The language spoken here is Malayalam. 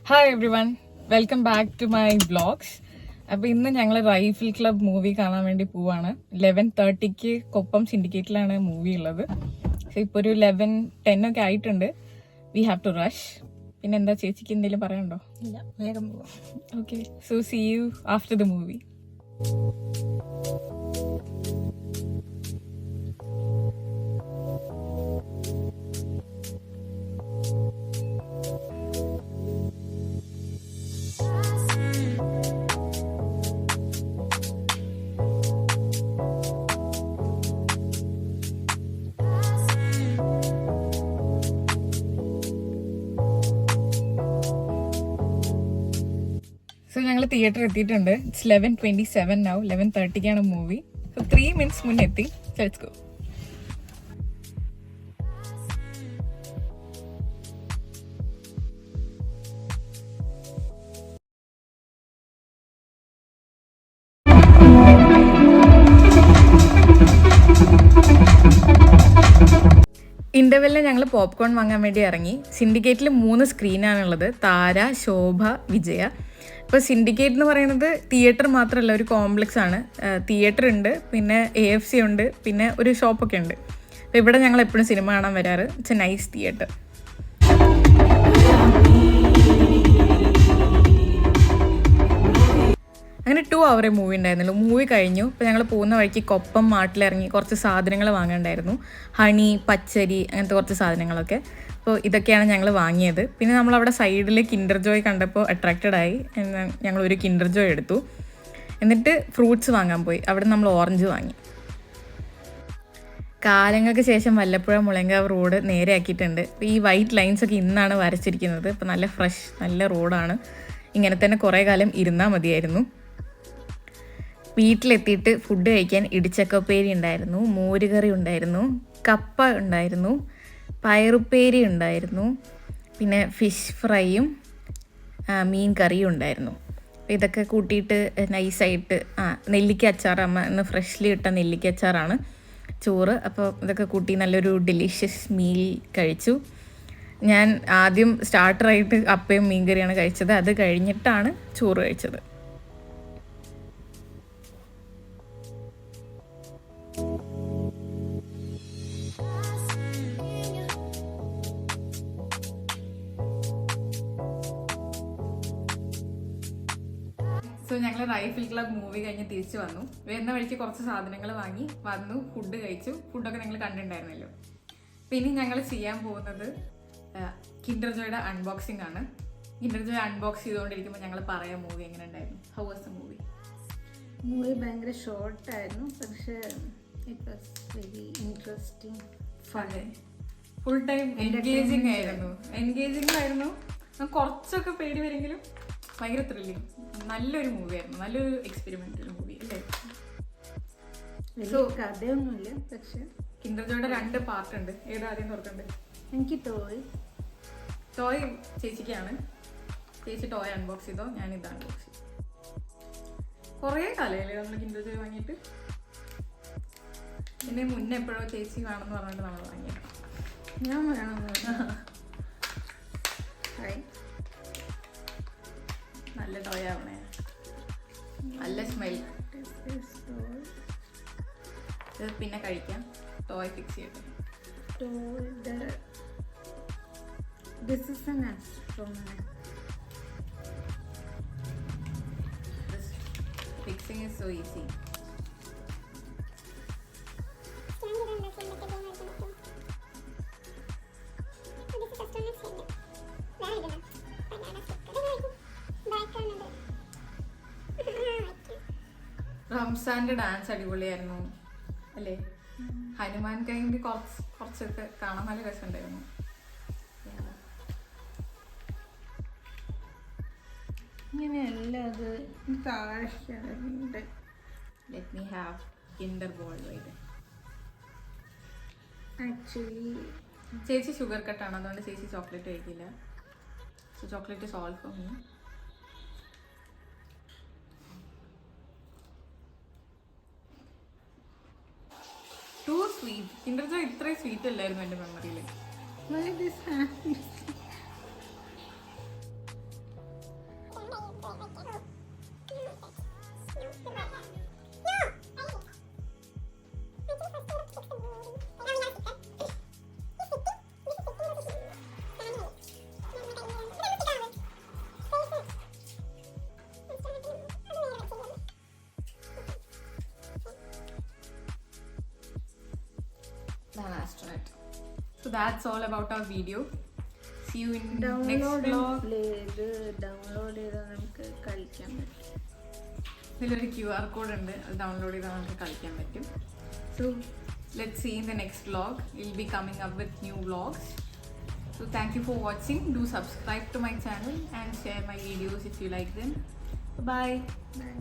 Hi everyone, welcome back to my vlogs. അപ്പോൾ ഇന്ന് ഞങ്ങൾ റൈഫിൾ ക്ലബ് മൂവി കാണാൻ വേണ്ടി പോവാണ്. 11:30 കൊപ്പം സിൻഡിക്കേറ്റിലാണ് മൂവി ഉള്ളത്. സോ ഇപ്പോൾ ഒരു 11:10 ഒക്കെ ആയിട്ടുണ്ട്. We have to rush. പിന്നെ എന്താ ചേച്ചിക്ക് എന്തെങ്കിലും പറയണ്ടോ? ഇല്ല, വേഗം പോവാം. Okay, so see you after the movie. So ഞങ്ങൾ തിയേറ്റർ എത്തിയിട്ടുണ്ട്. It's 11:27 now. 11:30 movie. So 3 minutes മുന്നേ എത്തി. Let's go. ഇന്റർവെല്ലിൽ ഞങ്ങൾ പോപ്കോൺ വാങ്ങാൻ വേണ്ടി ഇറങ്ങി. സിൻഡിക്കേറ്റിൽ 3 സ്ക്രീനാണുള്ളത്: താര, ശോഭ, വിജയ. ഇപ്പോൾ സിൻഡിക്കേറ്റ് എന്ന് പറയുന്നത് തിയേറ്റർ മാത്രമല്ല, ഒരു കോംപ്ലക്സ് ആണ്. തിയേറ്റർ ഉണ്ട്, പിന്നെ AFC ഉണ്ട്, പിന്നെ ഒരു ഷോപ്പൊക്കെ ഉണ്ട്. അപ്പോൾ ഇവിടെ ഞങ്ങൾ എപ്പോഴും സിനിമ കാണാൻ വരാറ്. It's A nice theatre. അങ്ങനെ 2 hour മൂവി ഉണ്ടായിരുന്നുള്ളൂ. മൂവി കഴിഞ്ഞു. ഇപ്പോൾ ഞങ്ങൾ പോകുന്ന വഴിക്ക് കൊപ്പം മാട്ടിലിറങ്ങി കുറച്ച് സാധനങ്ങൾ വാങ്ങാണ്ടായിരുന്നു. ഹണി, പച്ചരി, അങ്ങനത്തെ കുറച്ച് സാധനങ്ങളൊക്കെ. അപ്പോൾ ഇതൊക്കെയാണ് ഞങ്ങൾ വാങ്ങിയത്. പിന്നെ നമ്മളവിടെ സൈഡിൽ കിൻഡർ ജോയ് കണ്ടപ്പോൾ അട്രാക്റ്റഡ് ആയി. ഞങ്ങളൊരു കിൻഡർ ജോയ് എടുത്തു. എന്നിട്ട് ഫ്രൂട്ട്സ് വാങ്ങാൻ പോയി. അവിടെ നമ്മൾ ഓറഞ്ച് വാങ്ങി. കാലങ്ങൾക്ക് ശേഷം വല്ലപ്പുഴ മുളങ്കാവ് റോഡ് നേരെയാക്കിയിട്ടുണ്ട്. അപ്പോൾ ഈ വൈറ്റ് ലൈൻസൊക്കെ ഇന്നാണ് വരച്ചിരിക്കുന്നത്. ഇപ്പോൾ നല്ല ഫ്രഷ്, നല്ല റോഡാണ്. ഇങ്ങനെ തന്നെ കുറേ കാലം ഇരുന്നാൽ മതിയായിരുന്നു. വീട്ടിലെത്തിയിട്ട് ഫുഡ് കഴിക്കാൻ ഇടിച്ചക്കപ്പേരി ഉണ്ടായിരുന്നു, മോരുകറി ഉണ്ടായിരുന്നു, കപ്പ ഉണ്ടായിരുന്നു, പയറുപ്പേരി ഉണ്ടായിരുന്നു, പിന്നെ ഫിഷ് ഫ്രൈയും മീൻ കറിയും ഉണ്ടായിരുന്നു. ഇതൊക്കെ കൂട്ടിയിട്ട് നൈസായിട്ട് നെല്ലിക്ക അച്ചാർ, അമ്മ ഇന്ന് ഫ്രഷ്ലി ഇട്ട നെല്ലിക്ക അച്ചാറാണ് ചോറ്. അപ്പോൾ ഇതൊക്കെ കൂട്ടി നല്ലൊരു ഡെലിഷ്യസ് മീൽ കഴിച്ചു. ഞാൻ ആദ്യം സ്റ്റാർട്ടറായിട്ട് അപ്പയും മീൻ കറിയാണ് കഴിച്ചത്. അത് കഴിഞ്ഞിട്ടാണ് ചോറ് കഴിച്ചത്. സോ ഞങ്ങൾ റൈഫിൾ ക്ലബ് മൂവി കഴിഞ്ഞ് തിരിച്ചു വന്നു. വരുന്ന വഴിക്ക് കുറച്ച് സാധനങ്ങൾ വാങ്ങി വന്നു, ഫുഡ് കഴിച്ചു. ഫുഡൊക്കെ നിങ്ങൾ കണ്ടിട്ടുണ്ടായിരുന്നല്ലോ. പിന്നെ ഞങ്ങൾ ചെയ്യാൻ പോകുന്നത് കിൻഡർ ജോയുടെ അൺബോക്സിംഗ് ആണ്. കിൻഡർ ജോയ് അൺബോക്സ് ചെയ്തുകൊണ്ടിരിക്കുമ്പോൾ ഞങ്ങൾ പറയാം മൂവി എങ്ങനെ ഉണ്ടായിരുന്നു. How was the movie? Movie ഭയങ്കര ഷോർട്ടായിരുന്നു, പക്ഷേ it was very interesting, fun. Full time engaging ആയിരുന്നു. കുറച്ചൊക്കെ പേടി വരെങ്കിലും ഭയങ്കര ത്രില്ലിങ്. നല്ലൊരു മൂവിയായിരുന്നു, നല്ലൊരു എക്സ്പെരിമെന്റൽ മൂവി അല്ലേ? സോ കഥയൊന്നുമില്ല, പക്ഷെ കിൻഡർ ജോയുടെ 2 പാർട്ട് ഉണ്ട്. ഏതാ ആദ്യം തുറക്കണ്ടേ? എനിക്ക് ടോയ് ചേച്ചിക്കാണ്. ചേച്ചി ടോയ് അൺബോക്സ് ചെയ്തോ, ഞാനിത് അൺബോക്സ് ചെയ്തു. കുറേ കാലമല്ലേ നമ്മൾ കിൻഡർ ജോയ് വാങ്ങിയിട്ട്. പിന്നെ മുന്നേ എപ്പോഴോ ചേച്ചി വേണമെന്ന് പറഞ്ഞിട്ട് നമ്മൾ വാങ്ങിയത്. ഞാൻ വേണമെന്ന് നല്ല ടോയ് ആവണേ, നല്ല സ്മെൽ. ഇത് പിന്നെ കഴിക്കാം. ടോയ് ഫിക്സ് ചെയ്യട്ടെ. This is an astronaut. This fixing is so easy. റംസാന്റെ ഡാൻസ് അടിപൊളിയായിരുന്നു അല്ലേ? ഹനുമാൻ കൈൻഡ് കുറച്ചൊക്കെ കാണാൻ നല്ല രസമുണ്ടായിരുന്നു. ഇങ്ങനെയല്ല, അത് താഴ്ചയുണ്ട്. Let me have Kinder ball wide. Actually ചേച്ചി ഷുഗർ കട്ടാണ്, അതുകൊണ്ട് ചേച്ചി ചോക്ലേറ്റ് കഴിക്കില്ല. So chocolate is all for me. Too sweet. Kinder Joy ഇത്രയും സ്വീറ്റ് അല്ലായിരുന്നു എൻ്റെ മെമ്മറിയിൽ. Why this happens? ഇതാണ് astronaut. So that's all about our video. See you in next download vlog. ചെയ്ത് ഡൗൺലോഡ് ചെയ്താൽ നമുക്ക് കളിക്കാൻ പറ്റും. ഇതിലൊരു QR കോഡ് ഉണ്ട്, അത് ഡൗൺലോഡ് ചെയ്താൽ നമുക്ക് കളിക്കാൻ പറ്റും. So let's see in the next vlog. We'll be coming up with new vlogs. So thank you for watching. Do subscribe to my channel and share my videos if you like them. Bye. Bye.